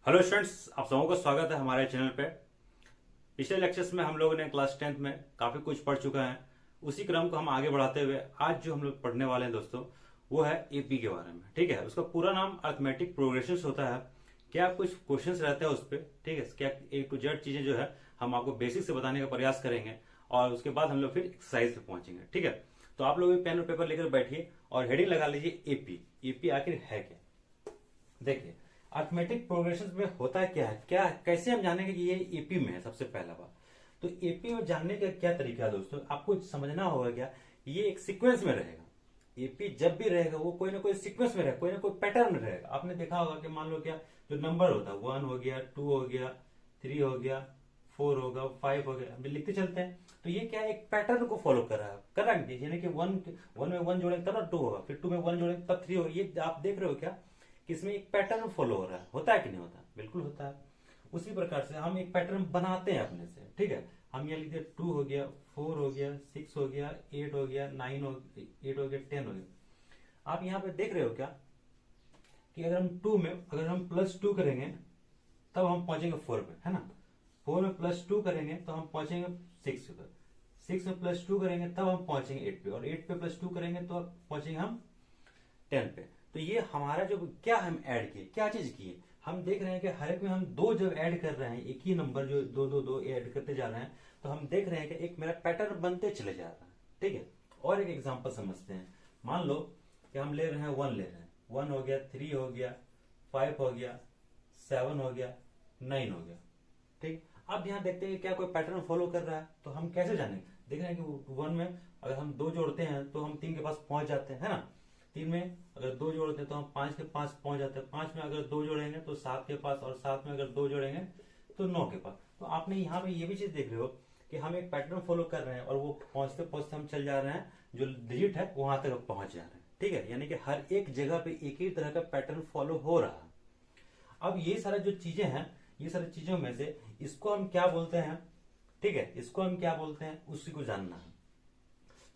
Hello students, आप सबों का स्वागत है हमारे चैनल पे। पिछले लेक्चर्स में हम लोगों ने क्लास 10th में काफी कुछ पढ़ चुका है। उसी क्रम को हम आगे बढ़ाते हुए आज जो हम लोग पढ़ने वाले हैं दोस्तों, वो है एपी के बारे में। ठीक है, उसका पूरा नाम अरिथमेटिक प्रोग्रेशन होता है। क्या कुछ क्वेश्चंस रहते हैं उस पर, ठीक है। क्या ए टू जेड चीजें जो है हम आपको बेसिक से बताने का प्रयास करेंगे और उसके बाद हम लोग फिर एक्सरसाइज पे पहुंचेंगे। ठीक है, तो आप लोग भी पेन और पेपर लेकर बैठिए और हेडिंग लगा लीजिए एपी। एपी आखिर है क्या? देखिए, अर्थमेटिक प्रोग्रेशन में होता क्या है, क्या कैसे हम जानेंगे कि ये एपी में है। सबसे पहला बात तो एपी में जानने का क्या तरीका है दोस्तों, आपको समझना होगा क्या, ये एक सीक्वेंस में रहेगा। एपी जब भी रहेगा वो कोई ना कोई सीक्वेंस में रहेगा, कोई ना कोई पैटर्न में रहेगा। आपने देखा होगा कि मान लो क्या, जो नंबर होता है 1 हो गया, 2 हो गया, 3 हो गया, 4 होगा, 5 हो गया, हम लिखते चलते हैं। तो ये क्या एक पैटर्न को फॉलो कर रहा है, करेक्ट। यानी कि वन में 1 जोड़ेंगे तब ना 2 होगा, फिर 2 में 1 जोड़ेंगे तब 3 होगा। ये आप देख रहे हो क्या कि इसमें एक पैटर्न फॉलो हो रहा है। होता है कि नहीं होता? बिल्कुल होता है। उसी प्रकार से हम एक पैटर्न बनाते हैं अपने से। ठीक है, हम यहाँ लिखते 2 हो गया, 4 हो गया, 6 हो गया, 8 हो गया, 9 हो 8 हो गया, 10 हो गया। आप यहाँ पे देख रहे हो क्या कि अगर हम 2 में अगर हम +2 करेंगे तब हम पहुंचेंगे 4 पे, है ना। 4 में +2 करेंगे तो हम पहुंचेंगे 6 पे। 6 में +2 करेंगे तब हम पहुंचेंगे 8 पे, और 8 पे +2 करेंगे तो पहुंचेंगे हम 10 पे। तो ये हमारा जो क्या हम ऐड किए, क्या चीज किए, हम देख रहे हैं कि हर एक में हम 2 जब ऐड कर रहे हैं, एक ही नंबर जो 2 2 2 ऐड करते जा रहे हैं, तो हम देख रहे हैं कि एक मेरा पैटर्न बनते चले जा रहा है। ठीक है, और एक एग्जांपल समझते हैं। मान लो कि हम ले रहे हैं 1 ले रहे हैं, 1 हो गया, 3 हो गया, 5 हो गया, 7 हो गया, 9 हो गया। ठीक, अब यहाँ देखते हैं कि क्या कोई पैटर्न फॉलो कर रहा है। तो हम कैसे जानेंगे, देख रहे हैं कि 1 में अगर हम 2 जोड़ते हैं तो हम 3 के पास पहुंच जाते हैं, है ना। 3 में अगर 2 जोड़ते हैं तो हम 5 के पास पहुंच जाते हैं। 5 में अगर 2 जोड़ेंगे तो 7 के पास, और 7 में अगर 2 जोड़ेंगे तो 9 के पास। तो आपने यहाँ पे ये भी चीज देख रहे हो कि हम एक पैटर्न फॉलो कर रहे हैं और वो पहुंचते पहुंचते हम चल जा रहे हैं, जो डिजिट है वहां तक पहुंच जा रहे हैं। ठीक है, यानी कि हर एक जगह पे एक ही तरह का पैटर्न फॉलो हो रहा है। अब ये सारा जो चीजें हैं, ये सारी चीजों में से इसको हम क्या बोलते हैं, ठीक है, इसको हम क्या बोलते हैं उसी को जानना है।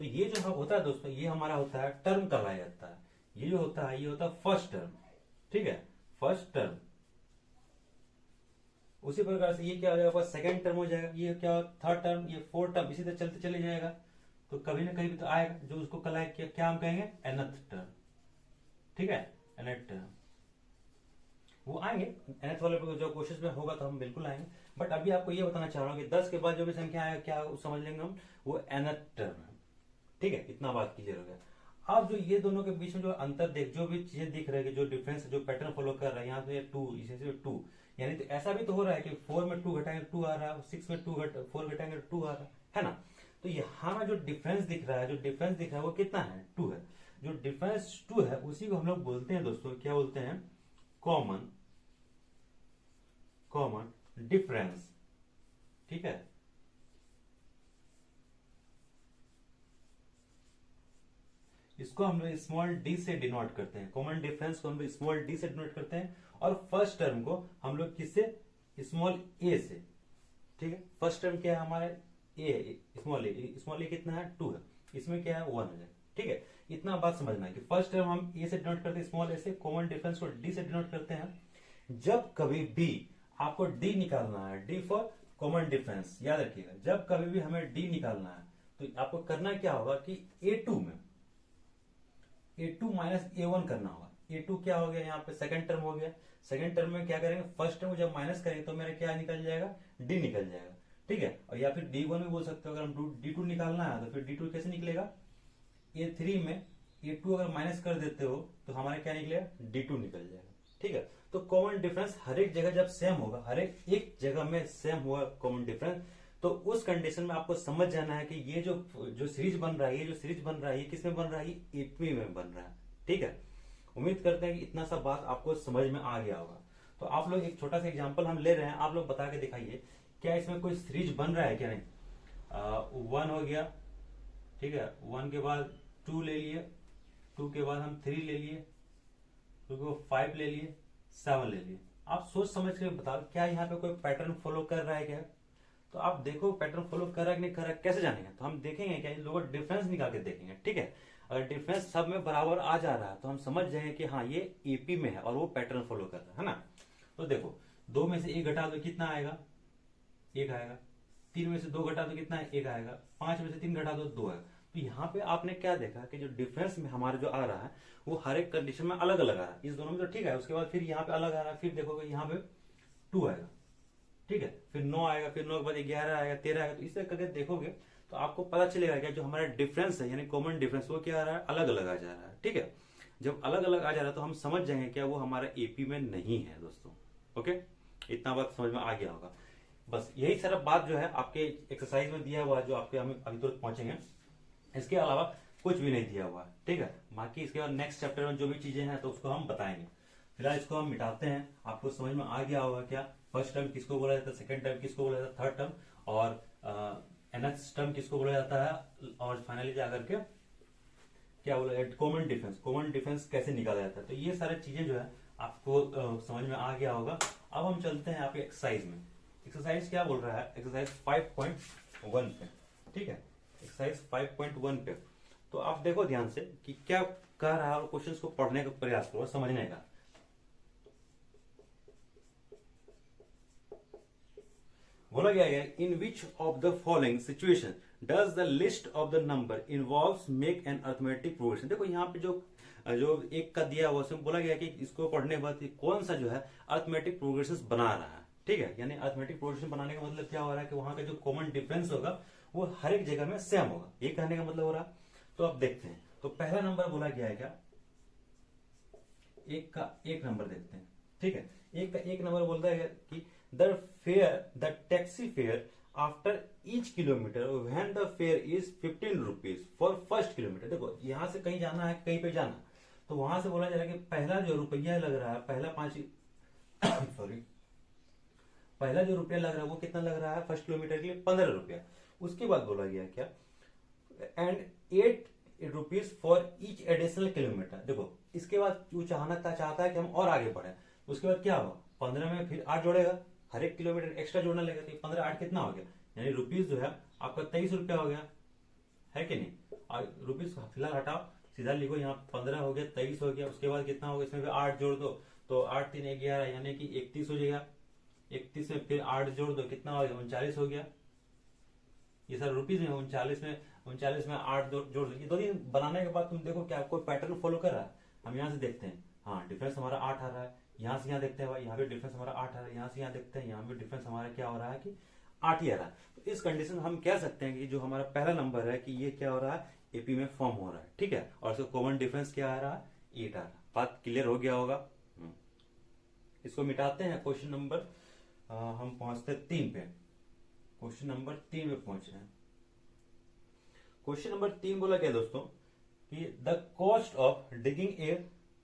तो ये जो होता है दोस्तों, ये हमारा होता है टर्म कहलाया जाता है। ये जो होता है ये होता है फर्स्ट टर्म। ठीक है, फर्स्ट टर्म। उसी प्रकार से ये क्या हो जाएगा, सेकंड टर्म हो जाएगा, ये क्या थर्ड टर्म, ये फोर्थ टर्म, इसी तरह चलते चले जाएगा। तो कभी ना कभी तो आएगा जो उसको कहलाए क्या हम कहेंगे, एनथ टर्म। ठीक है, एनथ टर्म वो आएंगे। एनथ वाले जो क्वेश्चन में होगा तो हम बिल्कुल आएंगे। बट अभी आपको ये बताना चाह रहा हूँ कि 10 के बाद जो भी संख्या आएगा क्या समझ लेंगे हम, वो एनथ टर्म है। ठीक है, इतना बात क्लियर हो गया। अब जो ये दोनों के बीच में जो अंतर देख, जो भी चीजें दिख रही है, जो डिफरेंस, जो पैटर्न फॉलो कर रहा है, यहाँ पे 2, इसे 2, यानी तो ऐसा भी तो हो रहा है कि 4 में 2 घटाएंगे 2 आ रहा है, 6 में 4 घटाएंगे 2 आ रहा है ना। तो यहाँ में जो डिफरेंस दिख रहा है, जो डिफरेंस दिख रहा है वो कितना है, 2 है। जो डिफरेंस 2 है उसी को हम लोग बोलते हैं दोस्तों, क्या बोलते हैं, कॉमन कॉमन डिफरेंस। ठीक है, इसको हम लोग स्मॉल डी से डिनोट करते हैं। कॉमन डिफरेंस को हम लोग स्मॉल डी से डिनोट करते हैं, और फर्स्ट टर्म को हम लोग किससे, स्मॉल ए से। ठीक है, फर्स्ट टर्म क्या है हमारा, ए, स्मॉल ए। स्मॉल ए कितना है, 2 है, इसमें क्या है 1 है। ठीक है, इतना बात समझना है कि फर्स्ट टर्म हम ए से डिनोट करते हैं, स्मॉल ए से। कॉमन डिफरेंस को डी से डिनोट करते हैं। जब कभी भी आपको डी निकालना है, डी फॉर कॉमन डिफरेंस, याद रखिएगा, जब कभी भी हमें डी निकालना है तो आपको करना क्या होगा कि A2 में A2 माइनस A1 करना होगा। A2 क्या हो गया, यहाँ पे सेकंड टर्म हो गया। सेकंड टर्म में क्या करेंगे, फर्स्ट टर्म जब माइनस करेंगे तो मेरा क्या निकल जाएगा, डी निकल जाएगा। ठीक है, और या फिर D1 भी बोल सकते हो। अगर हम D2 निकालना है तो फिर D2 कैसे निकलेगा, A3 में A2 अगर माइनस कर देते हो तो हमारा क्या निकलेगा, D2 निकल जाएगा। ठीक है, तो कॉमन डिफरेंस हर एक जगह जब सेम होगा, हर एक जगह में सेम हुआ कॉमन डिफरेंस, तो उस कंडीशन में आपको समझ जाना है कि ये जो सीरीज बन रहा है, ये जो सीरीज बन रहा है, ये किसमें बन रहा है, ये एपी में बन रहा है। ठीक है, उम्मीद करते हैं कि इतना सा बात आपको समझ में आ गया होगा। तो आप लोग एक छोटा सा एग्जांपल हम ले रहे हैं, आप लोग बता के दिखाइए क्या इसमें कोई सीरीज बन रहा है क्या नहीं। 1 हो गया, ठीक है, 1 के बाद 2 ले लिए, 2 के बाद हम 3 ले लिए, 2 के बाद 5 ले लिए, 7 ले लिए। आप सोच समझ के बताओ क्या यहाँ पे कोई पैटर्न फॉलो कर रहा है क्या। तो आप देखो पैटर्न फॉलो कर रहा है कि नहीं कर रहा है, कैसे जानेंगे, तो हम देखेंगे क्या, इन लोगों डिफरेंस निकाल के देखेंगे। ठीक है, अगर डिफरेंस सब में बराबर आ जा रहा है तो हम समझ जाएंगे कि हाँ ये एपी में है और वो पैटर्न फॉलो कर रहा है ना। तो देखो 2 में से 1 घटा दो कितना आएगा, 1 आएगा। 3 में से 2 घटा दो कितना है, 1 आएगा। 5 में से 3 घटा दो 2 आएगा। तो यहाँ पे आपने क्या देखा कि जो डिफरेंस में हमारा जो आ रहा है वो हर एक कंडीशन में अलग अलग आ रहा है। इस दोनों में तो ठीक है, उसके बाद फिर यहाँ पे अलग आ रहा है, फिर देखोगे यहाँ पे 2 आएगा, ठीक है, फिर 9 आएगा, फिर 9 के बाद 11 आएगा, 13 आएगा। तो इस तरह करके देखोगे तो आपको पता चलेगा कि जो हमारा डिफरेंस है यानी कॉमन डिफरेंस वो क्या आ रहा है, अलग अलग आ जा रहा है, ठीक है। जब अलग अलग आ जा रहा है तो हम समझ जाएंगे क्या वो हमारा एपी में नहीं है दोस्तों। ओके, इतना बात समझ में आ गया होगा। बस यही सारा बात जो है आपके एक्सरसाइज में दिया हुआ है, जो आपके हम अभी तुरंत पहुंचेंगे। इसके अलावा कुछ भी नहीं दिया हुआ है, ठीक है। बाकी इसके बाद नेक्स्ट चैप्टर में जो भी चीजें हैं तो उसको हम बताएंगे। फिलहाल इसको हम मिटाते हैं। आपको समझ में आ गया होगा क्या फर्स्ट टर्म किसको बोला जाता है, सेकंड टर्म किसको बोला जाता है, थर्ड टर्म और nth टर्म किसको बोला जाता है, और फाइनली जाकर के क्या बोला जाता है, कॉमन डिफरेंस। कॉमन डिफरेंस कैसे निकाला जाता है। तो ये सारी चीजें जो है आपको समझ में आ गया होगा। अब हम चलते हैं आपके एक्सरसाइज में। एक्सरसाइज क्या बोल रहा है, एक्सरसाइज 5.1 पे, ठीक है। एक्सरसाइज 5.1 पे तो आप देखो ध्यान से कि क्या कह रहा है और क्वेश्चंस को पढ़ने का प्रयास करो, समझने का। बोला गया है in which of the following situation does the list of the number involves make an arithmetic progression. देखो यहाँ पे जो एक का दिया हुआ उसमें बोला गया कि इसको पढ़ने के बाद कौन सा जो है अर्थमेटिक प्रोग्रेशन बना रहा है, ठीक है। यानी अर्थमेटिक प्रोग्रेशन बनाने का मतलब क्या हो रहा है कि वहां का जो कॉमन डिफरेंस होगा वो हर एक जगह में सेम होगा, ये कहने का मतलब हो रहा है। तो अब देखते हैं। तो पहला नंबर बोला गया है क्या, एक का एक नंबर देखते हैं, ठीक है। एक का एक नंबर बोलता है कि the taxi fare after each kilometre when the fair is 15 rupees for first kilometre. देखो यहां से कहीं जाना है, कहीं पे जाना, तो वहां से बोला जा रहा है कि पहला जो रुपया लग रहा है, पहला 5 सॉरी पहला जो रुपया लग रहा है वो कितना लग रहा है फर्स्ट किलोमीटर के लिए, 15 रुपया। उसके बाद बोला गया क्या, and 8 rupees for each additional kilometre. देखो इसके बाद वो चाहता है कि हम और आगे बढ़े। उसके बाद क्या होगा, 15 में फिर 8 जोड़ेगा, हर एक किलोमीटर एक्स्ट्रा जोड़ना लगेगा। तो 15 8 कितना हो गया, यानी रुपीज जो है आपका 23 रुपया हो गया, है कि नहीं। और रुपीज फिलहाल हटाओ, सीधा लिखो यहाँ 15 हो गया, 23 हो गया। उसके बाद कितना होगा, इसमें भी 8 जोड़ दो, तो 8 3 11 यानी कि 31 हो जाएगा। 31 में फिर 8 जोड़ दो, कितना हो गया, 39 हो गया। ये सर रुपीज में 39 में 8 जोड़ दो। ये 2 दिन बनाने के बाद तुम देखो क्या कोई पैटर्न फॉलो कर रहा है। हम यहाँ से देखते हैं, हाँ डिफरेंस हमारा 8 आ रहा है। यहाँ से यहाँ देखते हैं भाई, यहाँ पे डिफरेंस हमारा 8 आ रहा है। यहाँ से यहाँ देखते हैं, यहाँ पे डिफरेंस हमारा क्या हो रहा है कि 8 ही आ रहा है। तो इस कंडीशन में हम कह सकते हैं कि जो हमारा पहला नंबर है कि ये क्या हो रहा है, एपी में फॉर्म हो रहा है, ठीक है। और इसका कॉमन डिफरेंस क्या आ रहा है, 8 आ रहा है। बात क्लियर हो गया होगा। इसको मिटाते हैं। क्वेश्चन नंबर हम पहुंचते 3 पे। क्वेश्चन नंबर 3 पे पहुंच रहे हैं। क्वेश्चन नंबर 3 बोला क्या दोस्तों कि the cost of digging a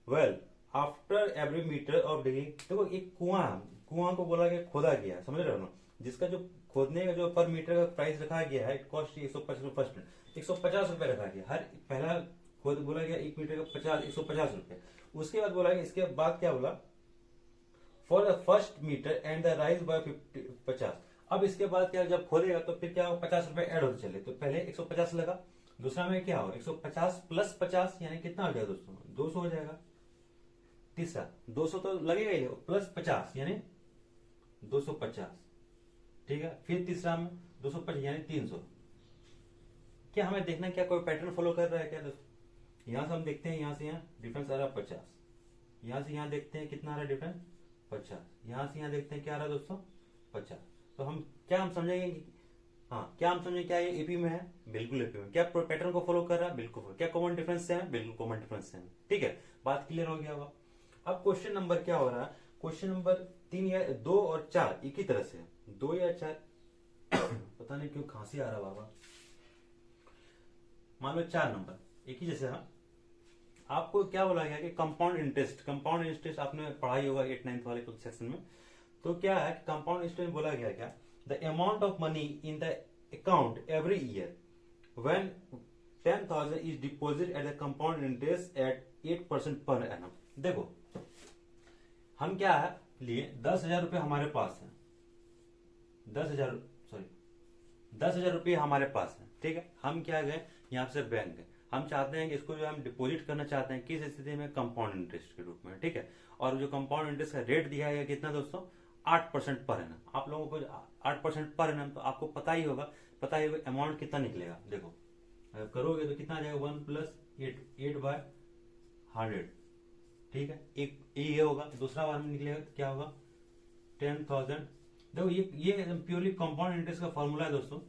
well after every metre of digging. देखो एक कुआं को बोला गया, खोदा गया, समझ रहे हो ना, जिसका जो खोदने का जो पर मीटर का प्राइस रखा गया है, कॉस्ट 150 रुपए रखा गया। हर पहला खोद बोला गया 1 मीटर का 150 रुपए। उसके बाद बोला गया, इसके बाद क्या बोला, for the first metre and the rise by 50। अब इसके बाद क्या, जब खोदेगा तो फिर क्या हो, 50 रुपए ऐड होते चले। तो पहले 150 लगा, दूसरा में क्या हो, 150 प्लस 50 यानी कितना हो जाएगा दोस्तों, 200 हो जाएगा। तीसरा 200 तो लगेगा ही, प्लस 50 यानी 250, ठीक है। फिर तीसरा में 250 यानी 300। क्या हमें देखना क्या कोई पैटर्न फॉलो कर रहा है क्या दोस्तों। यहां से हम देखते हैं, यहां से यहाँ डिफरेंस आ रहा है 50, यहां से यहाँ देखते हैं कितना आ रहा है डिफरेंस 50, यहां से यहाँ देखते हैं क्या आ रहा है दोस्तों 50। तो हम समझेंगे कि हाँ, क्या हम समझेंगे क्या ये एपी में है, बिल्कुल एपी में। क्या पैटर्न को फॉलो कर रहा है, बिल्कुल। क्या कॉमन डिफरेंस से है, बिल्कुल कॉमन डिफरेंस से है, ठीक है। बात क्लियर हो गया होगा। अब क्वेश्चन नंबर क्या हो रहा है, क्वेश्चन नंबर 3 या 2 और 4 एक ही तरह से है, 2 या 4 पता नहीं क्यों खांसी आ रहा बाबा। मान लो 4 नंबर एक ही जैसे। हाँ, आपको क्या बोला गया कि कंपाउंड इंटरेस्ट आपने पढ़ाई होगा 8 9 वाले कुछ सेक्शन में। तो क्या है कि कंपाउंड इंटरेस्ट बोला गया क्या, the amount of money in the account every year when 10,000 is deposit at the compound interest eight 8% per annum. देखो हम क्या है लिए 10,000 रुपये हमारे पास है, 10,000 रुपये हमारे पास है, ठीक है। हम क्या गए यहाँ से बैंक गए, हम चाहते हैं कि इसको जो हम डिपॉजिट करना चाहते हैं किस स्थिति में, कंपाउंड इंटरेस्ट के रूप में, ठीक है। और जो कंपाउंड इंटरेस्ट का रेट दिया गया कितना दोस्तों, 8% पर एनम। आप लोगों को 8% पर एनम तो आपको पता ही होगा अमाउंट कितना निकलेगा। देखो अगर करोगे तो कितना आ जाएगा, 1 प्लस 8/100। ठीक है, एक ये होगा। दूसरा बार में निकलेगा तो क्या होगा, 10,000। देखो ये प्योरली कंपाउंड इंटरेस्ट का फॉर्मूला है दोस्तों,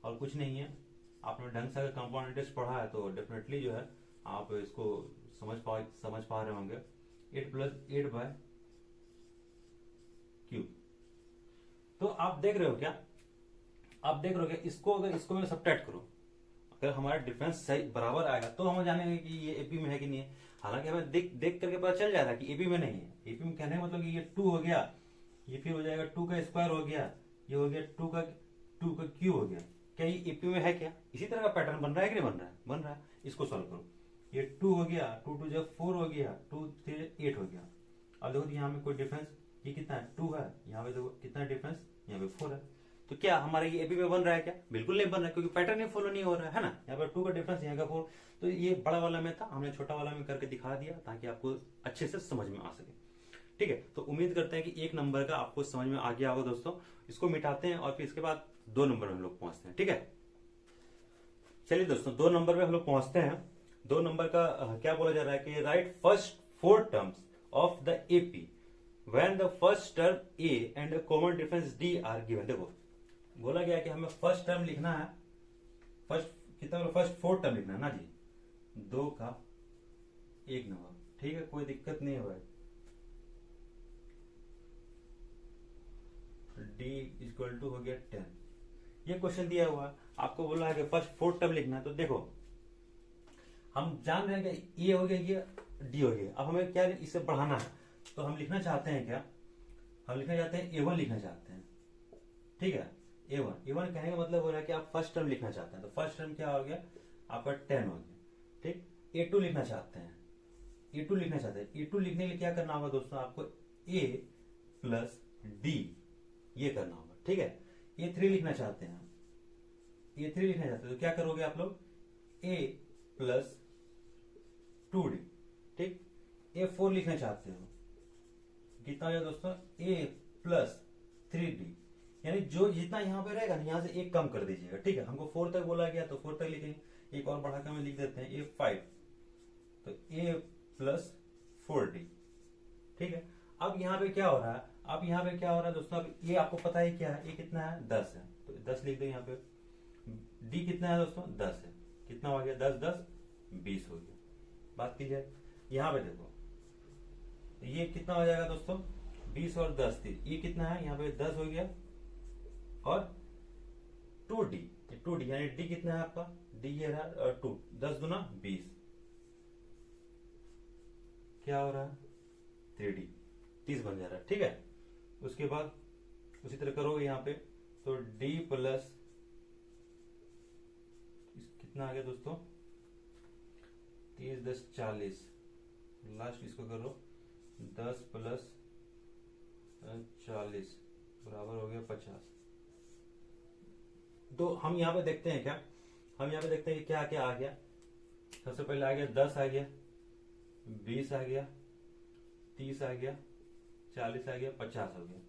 और कुछ नहीं है। आपने ढंग से अगर कंपाउंड इंटरेस्ट पढ़ा है तो डेफिनेटली जो है आप इसको समझ पा रहे होंगे। 8 प्लस 8/क्यूब। तो आप देख रहे हो क्या, इसको अगर इसको मैं सब्ट्रैक्ट करूं, अगर हमारा डिफरेंस सही बराबर आएगा तो हम जानेंगे कि ये एपी में है कि नहीं है। हालांकि हमें देख करके पता चल जाएगा कि एपी में नहीं है। एपी में कहने का मतलब कि ये 2 हो गया, ये फिर हो जाएगा 2 का स्क्वायर हो गया, ये हो गया 2 का क्यूब हो गया। क्या ये एपी में है क्या? इसी तरह का पैटर्न बन रहा है कि नहीं बन रहा है? बन रहा है। इसको सॉल्व करो। ये 2 हो गया, 2 2 जब 4 हो गया, 2 3 8 हो गया। अब देखो यहाँ में कोई डिफरेंस, ये कितना है, 2 है। यहाँ पे देखो कितना डिफरेंस, यहाँ पे 4 है। तो क्या हमारा ये एपी में बन रहा है क्या? बिल्कुल नहीं बन रहा है, क्योंकि पैटर्न ही फॉलो नहीं हो रहा है ना। यहाँ पर 2 का डिफरेंस, यहाँ का 4। तो ये बड़ा वाला में था, हमने छोटा वाला में करके दिखा दिया ताकि आपको अच्छे से समझ में आ सके। ठीक है, तो उम्मीद करते हैं कि 1 नंबर का आपको समझ में आ गया होगा दोस्तों। इसको मिटाते हैं और फिर इसके बाद 2 नंबर में हम लोग पहुंचते हैं। ठीक है, चलिए दोस्तों 2 नंबर में हम लोग पहुंचते हैं। 2 नंबर का क्या बोला जा रहा है कि right first 4 terms of the AP when the first term A and common difference D R given. देखो बोला गया कि हमें फर्स्ट टर्म लिखना है, फर्स्ट 4 टर्म लिखना है ना जी, 2 का 1 नंबर। ठीक है, कोई दिक्कत नहीं है भाई। डी इक्वल टू हो गया 10। ये क्वेश्चन दिया हुआ है, आपको बोला है कि फर्स्ट 4 टर्म लिखना है। तो देखो हम जान रहे हैं कि ए हो गया, ये डी हो गया। अब हमें क्या इसे बढ़ाना है, तो हम लिखना चाहते हैं क्या, हम लिखना चाहते हैं A1 लिखना चाहते हैं। ठीक है, A1 कहने का मतलब हो रहा है कि आप फर्स्ट टर्म लिखना चाहते हैं। तो फर्स्ट टर्म क्या हो गया आपका 10 हो गया। ठीक, A2 लिखना चाहते हैं, A2 लिखने के लिए क्या करना होगा दोस्तों, आपको A प्लस डी ये करना होगा। ठीक है, A3 लिखना चाहते हैं, तो क्या करोगे आप लोग, A प्लस 2D। ठीक, A4 लिखना चाहते हो, कितना हो जाएगा दोस्तों, A प्लस 3D। यानी जो जितना यहाँ पे रहेगा ना, यहाँ से एक कम कर दीजिएगा। ठीक है, हमको 4 तक बोला गया तो 4 तक लिखेंगे। एक और बढ़ाकर में लिख देते हैं A5, तो A प्लस 4D। ठीक है, अब यहाँ पे क्या हो रहा है, दोस्तों, अब ये आपको पता है क्या है, ये कितना है, 10 है। तो 10 लिख दो यहाँ पे। डी कितना है दोस्तों, 10 है। कितना हो गया, 10 10 20 हो गया। बात की जाए यहाँ पे देखो, तो ये कितना हो जाएगा दोस्तों, 20 और 10 3, ये कितना है, यहाँ पे 10 हो गया और 2D यानी डी कितना है आपका, डी ये रहा 2, 10 दूना 20, क्या हो रहा है 3D 30 बन जा रहा है। ठीक है, उसके बाद उसी तरह करोगे यहाँ पे, तो D प्लस कितना आ गया दोस्तों, 30 10 40, लास्ट इसको करो 10 प्लस 40 बराबर हो गया 50। तो हम यहाँ पे देखते हैं कि क्या क्या आ गया। सबसे पहले आ गया 10 आ गया, 20 आ गया, 30 आ गया, 40 आ गया, 50 हो गया।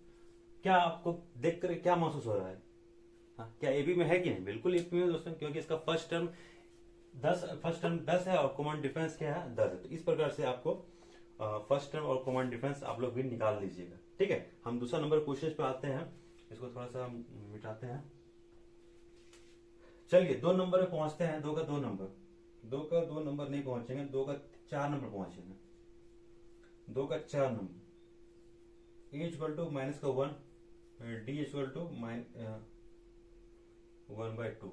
क्या आपको देख कर क्या महसूस हो रहा है? हाँ, क्या एपी में है कि नहीं? बिल्कुल एपी में दोस्तों, क्योंकि इसका फर्स्ट टर्म 10 है और कॉमन डिफरेंस क्या है 10 है। तो इस प्रकार से आपको फर्स्ट टर्म और कॉमन डिफरेंस आप लोग भी निकाल लीजिएगा। ठीक है, हम दूसरा नंबर क्वेश्चन पे आते हैं। इसको थोड़ा सा मिटाते हैं। चलिए 2 नंबर पे पहुंचते हैं। 2 का 2 नंबर नहीं पहुंचेंगे, 2 का 4 नंबर पहुंचेंगे। 2 का 4 नंबर, ए इक्वल टू माइनस का 1, डी इक्वल टू 1/2।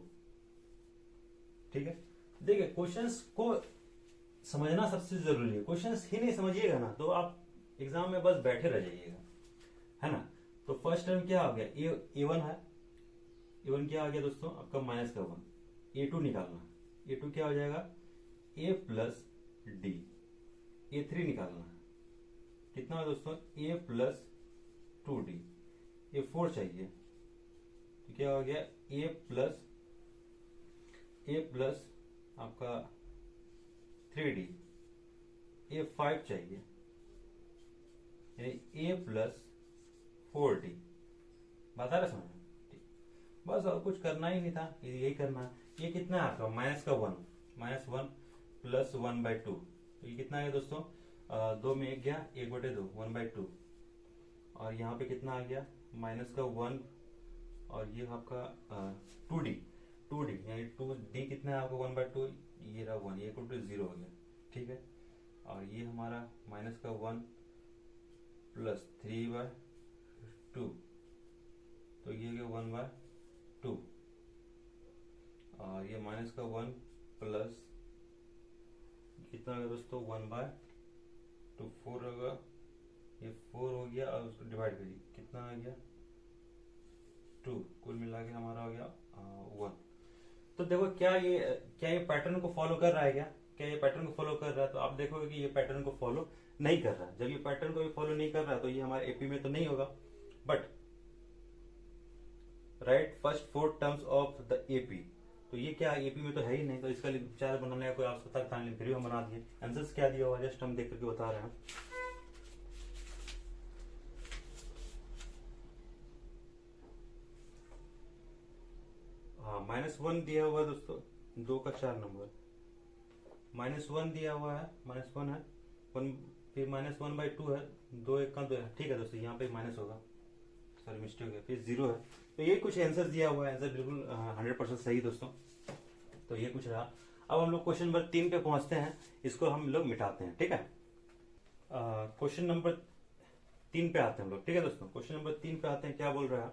ठीक है, देखिए क्वेश्चंस को समझना सबसे जरूरी है। क्वेश्चंस ही नहीं समझिएगा ना तो आप एग्जाम में बस बैठे रह जाइएगा, है ना। तो फर्स्ट टर्म क्या हो गया, A1 है, A1 क्या आ गया दोस्तों आपका माइनस का 1। A2 निकालना, A2 क्या हो जाएगा, A प्लस डी। A3 निकालना है, कितना है दोस्तों, A प्लस 2D। A4 चाहिए, तो क्या हो गया, A प्लस आपका 3D। A5 चाहिए, यानी A प्लस 4d। बात आ रहा समझ में? ठीक। बस और कुछ करना ही नहीं था, यही करना है। ये कितना है आपका माइनस का 1, -1 प्लस 1/2। तो ये कितना है दोस्तों, 2 में 1 गया, 1/2 1/2। और यहाँ पे कितना आ गया माइनस का 1, और ये आपका 2d, यानी 2d कितना है आपका 1/2, ये रहा 1, ये इक्वल टू 0 हो गया। ठीक है, और ये हमारा माइनस का 1 प्लस 3/2, तो ये हो गया 1/2। और ये माइनस का 1 प्लस कितना हो गया दोस्तों 1/2, 4 होगा, ये 4 हो गया, और उसको डिवाइड करिए कितना आ गया 2, कुल मिला के हमारा हो गया 1। तो देखो क्या ये पैटर्न को फॉलो कर रहा है क्या ये पैटर्न को फॉलो कर रहा है? तो आप देखोगे कि ये पैटर्न को फॉलो नहीं कर रहा है। जब ये पैटर्न को भी फॉलो नहीं कर रहा है तो ये हमारे एपी में तो नहीं होगा। But right first 4 terms of the AP, तो ये क्या एपी में तो है ही नहीं, तो इसका विचार बनाने का कोई आवश्यकता था नहीं, फिर भी हम बना दिए। आंसर्स क्या दिया हुआ जस्ट हम देख करके बता रहे हैं। हाँ -1 दिया हुआ है दोस्तों, 2 का 4 नंबर, -1 दिया हुआ है, -1 है, 1 फिर -1/2 है, 2 1 का 2 है। ठीक है दोस्तों, यहाँ पे माइनस होगा, सॉरी मिस्टेक है, फिर 0 है। तो ये कुछ आंसर दिया हुआ है, आंसर बिल्कुल 100% सही दोस्तों। तो ये कुछ रहा। अब हम लोग क्वेश्चन नंबर 3 पे पहुंचते हैं, इसको हम लोग मिटाते हैं। ठीक है, क्वेश्चन नंबर 3 पे आते हैं हम लोग। ठीक है दोस्तों, क्वेश्चन नंबर 3 पे आते हैं, क्या बोल रहा है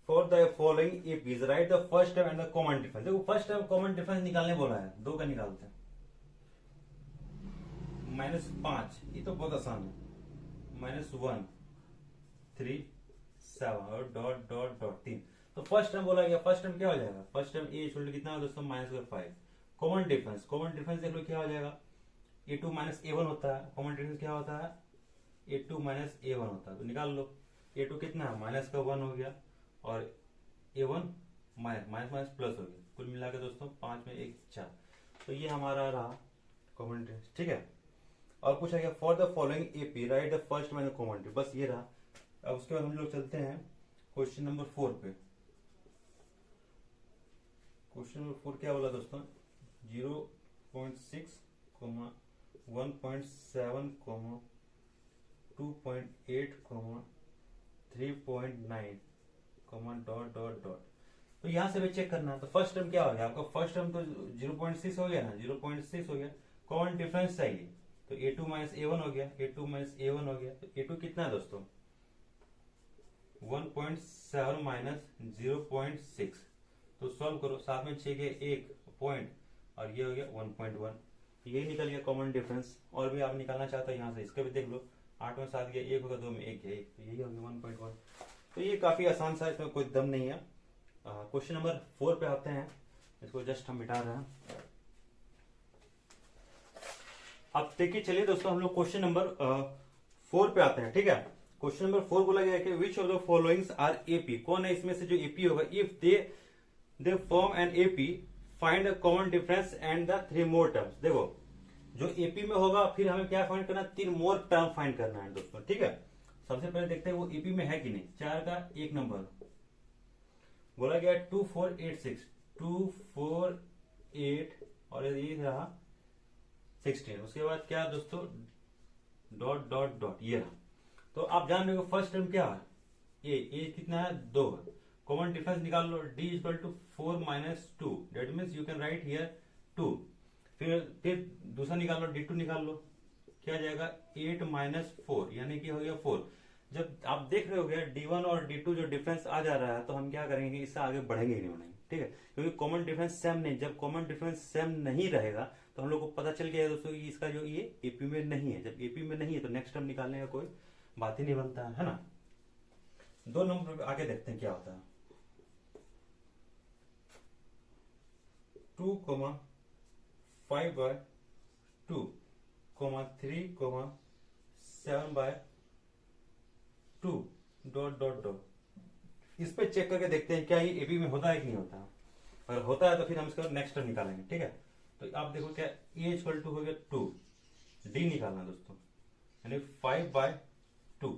for the following APs right the first term and the common difference. देखो फर्स्ट टर्म कॉमन डिफरेंस निकालने बोला है, 2 का निकालते हैं। -5, ये तो बहुत आसान है, -1 3 7 और डॉट डॉट डॉट 3। तो फर्स्ट टर्म बोला गया, फर्स्ट टर्म क्या हो जाएगा, first term a equal to कितना है दोस्तों -5। कॉमन डिफरेंस देख लो क्या हो जाएगा, a2 -a1 होता है। कॉमन डिफरेंस क्या होता है, a2 -a1 होता है, तो निकाल लो। a2 कितना है माइनस का 1 हो गया, और a1 माइनस प्लस हो गया, कुल मिला के दोस्तों 5 में 1 4। तो ये हमारा रहा कॉमन डिफरेंस। ठीक है, और पूछा गया for the following AP right the first मैंने कॉमन डिफरेंस, बस ये रहा। अब उसके बाद हम लोग चलते हैं क्वेश्चन नंबर 4 पे। क्वेश्चन नंबर 4 क्या बोला दोस्तों, 0.6, 1.7, 2.8, 3.9, डॉट डॉट डॉट। तो यहां से भी चेक करना है। तो फर्स्ट टर्म क्या हो गया आपका, फर्स्ट टर्म तो 0.6 हो गया ना, 0.6 हो गया। कॉमन डिफरेंस चाहिए, तो a2 -a1 हो गया, a2 -a1 हो गया। तो a2 कितना है दोस्तों 1.7 माइनस 0.6, तो सॉल्व करो, 7 में 6 के 1 पॉइंट, और ये हो गया 1.1। यही निकल गया कॉमन डिफरेंस। और भी आप निकालना चाहते हो यहाँ से, इसका भी देख लो, 8 में 7 गया 1 होगा, 2 में 1 गया 1, तो यही हो गया 1.1। तो ये काफी आसान सा, इसमें कोई दम नहीं है। क्वेश्चन नंबर 4 पे आते हैं, इसको जस्ट हम मिटा रहे हैं। अब देखिए चलिए दोस्तों, हम लोग क्वेश्चन नंबर 4 पे आते हैं। ठीक है, क्वेश्चन नंबर 4 बोला गया है कि which of the followings are AP, कौन है इसमें से जो एपी होगा, if they form an AP find the common difference and the 3 more terms. देखो जो एपी में होगा, फिर हमें क्या फाइंड करना है, 3 मोर टर्म फाइंड करना है दोस्तों। ठीक है, सबसे पहले देखते हैं वो एपी में है कि नहीं। 4 का 1 नंबर बोला गया 2486, 248, और ये रहा 16। उसके बाद क्या दोस्तों डॉट डॉट डॉट, ये रहा। तो आप जान रहे हो फर्स्ट टर्म क्या है, ए कितना है 2 है। कॉमन डिफरेंस निकाल लो, d equal to 4 minus 2, that means you can write here 2। फिर दूसरा निकाल लो, d2 निकाल लो, क्या जाएगा 8 माइनस 4, यानी कि हो गया 4। जब आप देख रहे हो गया d1 और d2 जो डिफरेंस आ जा रहा है, तो हम क्या करेंगे, इससे आगे बढ़ेंगे ही नहीं बढ़ेंगे। ठीक है, क्योंकि कॉमन डिफरेंस सेम नहीं, जब कॉमन डिफरेंस सेम नहीं रहेगा तो हम लोग को पता चल गया दोस्तों कि इसका जो ये एपी में नहीं है। जब एपी में नहीं है तो नेक्स्ट टर्म निकालने का कोई बात ही नहीं बनता है ना। 2 नंबर आगे देखते हैं क्या होता है। 2,5/2, 3,7/2, डॉट डॉट डॉट। इस पे चेक करके देखते हैं क्या ये एपी में होता है कि नहीं होता। अगर होता है तो फिर हम इसका नेक्स्ट टर्म निकालेंगे। ठीक है, तो आप देखो क्या ए इक्वल टू हो गया 2, डी निकालना है दोस्तों, यानी 5/2,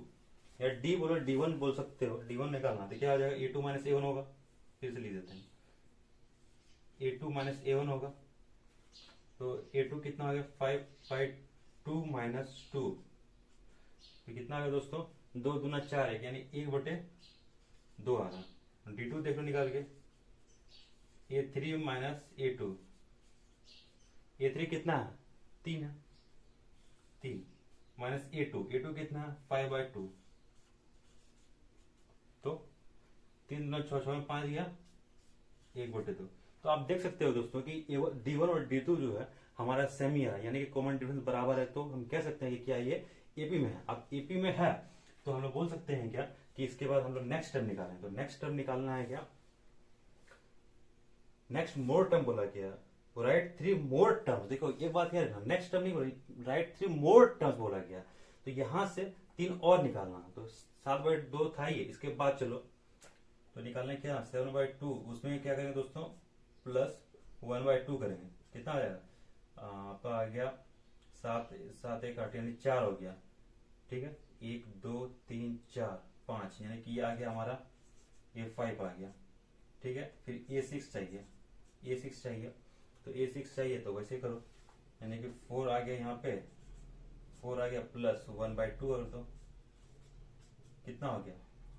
या डी बोलो, D1 बोल सकते हो, D1 निकालना तो क्या आ जाएगा, A2 माइनस A1 होगा। फिर से लिख देते हैं, A2 माइनस A1 होगा, तो A2 कितना आ गया, 5/2 माइनस 2, तो कितना आ गया दोस्तों, 2 दूना 4 है, यानी 1/2 आ रहा। D2 देख लो निकाल के, A3 माइनस A2, A3 कितना है, 3 है, 3 माइनस A2 कितना है, 5/2, तो 3 दूना 6, 6 में 5 गया, 1/2। तो आप देख सकते हो दोस्तों कि D1 और D2 जो है हमारा सेमी है, यानी कि कॉमन डिफरेंस बराबर है, तो हम कह सकते हैं कि क्या ये एपी में है। अब एपी में है तो हम लोग बोल सकते हैं क्या कि इसके बाद हम लोग नेक्स्ट टर्म निकालें, तो नेक्स्ट टर्म निकालना है क्या, नेक्स्ट मोर टर्म बोला गया, राइट 3 मोर टर्म्स। देखो एक बात क्या है, नेक्स्ट टर्म नहीं बोला, राइट 3 मोर टर्म्स बोला गया, तो यहां से 3 और निकालना, तो 7/2 था ये, इसके बाद चलो तो निकालना है क्या, 7/2, उसमें क्या करेंगे दोस्तों, प्लस 1/2 करेंगे, कितना आ जाएगा, आपका आ गया 7, 7 1 8 यानी 4 हो गया, ठीक है, 1 2 3 4 5, यानी कि ये आ गया हमारा, ये 5 आ गया, ठीक है। फिर A6 चाहिए, A6 चाहिए, तो A6 चाहिए तो वैसे करो, यानी कि 4 आ गया, यहाँ पे 4 आ गया, प्लस 1/2 और तो कितना हो गया,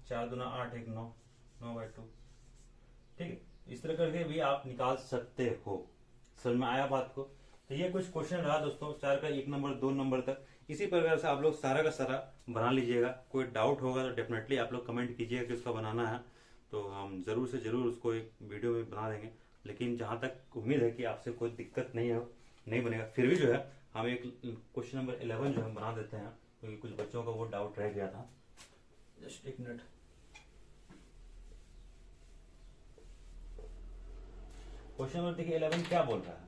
4 दूना 8 1 9, 9/2, ठीक है। इस तरह करके भी आप निकाल सकते हो। समझ में आया बात को। तो ये कुछ क्वेश्चन रहा दोस्तों, 4 का 1 नंबर 2 नंबर तक, इसी प्रकार से आप लोग सारा का सारा बना लीजिएगा। कोई डाउट होगा तो डेफिनेटली आप लोग कमेंट कीजिएगा कि उसका बनाना है, तो हम जरूर से जरूर उसको एक वीडियो में बना देंगे। लेकिन जहां तक उम्मीद है कि आपसे कोई दिक्कत नहीं बनेगा, फिर भी जो है हम एक क्वेश्चन नंबर 11 जो हम बना देते हैं, क्योंकि कुछ बच्चों का वो डाउट रह गया था। जस्ट एक मिनट, क्वेश्चन नंबर देखिए 11 क्या बोल रहा है,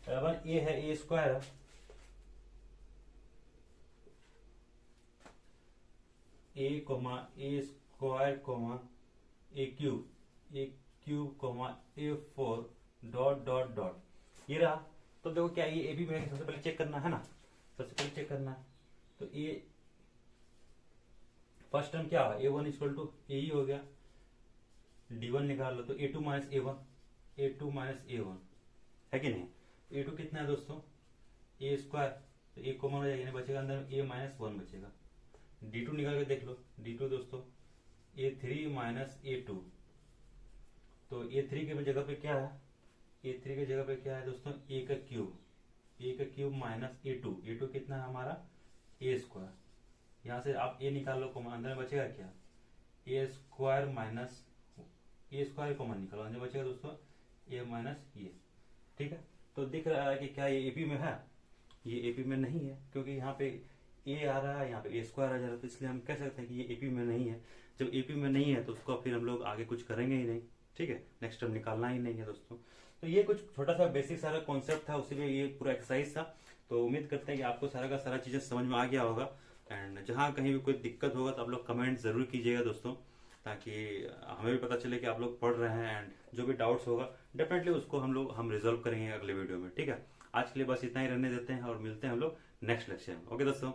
11 ए है, ए स्क्वायर है, a comma a square comma a cube comma A4 dot dot dot, ये रहा। तो देखो क्या ये ए बी में सबसे पहले चेक करना है ना, सबसे पहले चेक करना है, तो ए फर्स्ट टर्म क्या होगा, A1 इक्वल टू ए ही हो गया, D1 निकाल लो, तो A2 माइनस A1 है कि नहीं। A2 कितना है दोस्तों, ए स्क्वायर, तो ए कॉमन हो जाएगा, यानी बचेगा अंदर में A माइनस 1 बचेगा। D2 निकाल के देख लो, D2 दोस्तों A3 माइनस A2, तो A3 के जगह पे क्या है, A3 के जगह पे क्या है दोस्तों, A का क्यूब माइनस A2 कितना है हमारा, A स्क्वायर, यहां से आप A निकाल लो, कॉमन अंदर में बचेगा क्या, A square minus A square common निकालो, अंदर बचेगा दोस्तों A माइनस ये, ठीक है। तो दिख रहा है कि क्या ये एपी में है, ये एपी में नहीं है, क्योंकि यहाँ पे ए आ रहा है, यहाँ पे ए स्क्वायर आ जा रहा है, तो इसलिए हम कह सकते हैं कि ये एपी में नहीं है। जब एपी में नहीं है तो उसको फिर हम लोग आगे कुछ करेंगे ही नहीं, ठीक है, नेक्स्ट टाइम निकालना ही नहीं है दोस्तों। तो ये कुछ छोटा सा बेसिक सारा कॉन्सेप्ट था, उसी में ये पूरा एक्सरसाइज था। तो उम्मीद करते हैं कि आपको सारा का सारा चीजें समझ में आ गया होगा, एंड जहां कहीं भी कोई दिक्कत होगा तो आप लोग कमेंट जरूर कीजिएगा दोस्तों, ताकि हमें भी पता चले कि आप लोग पढ़ रहे हैं, एंड जो भी डाउट्स होगा डेफिनेटली उसको हम रिजॉल्व करेंगे अगले वीडियो में, ठीक है। आज के लिए बस इतना ही रहने देते हैं और मिलते हैं हम लोग नेक्स्ट लेक्चर में। ओके दोस्तों।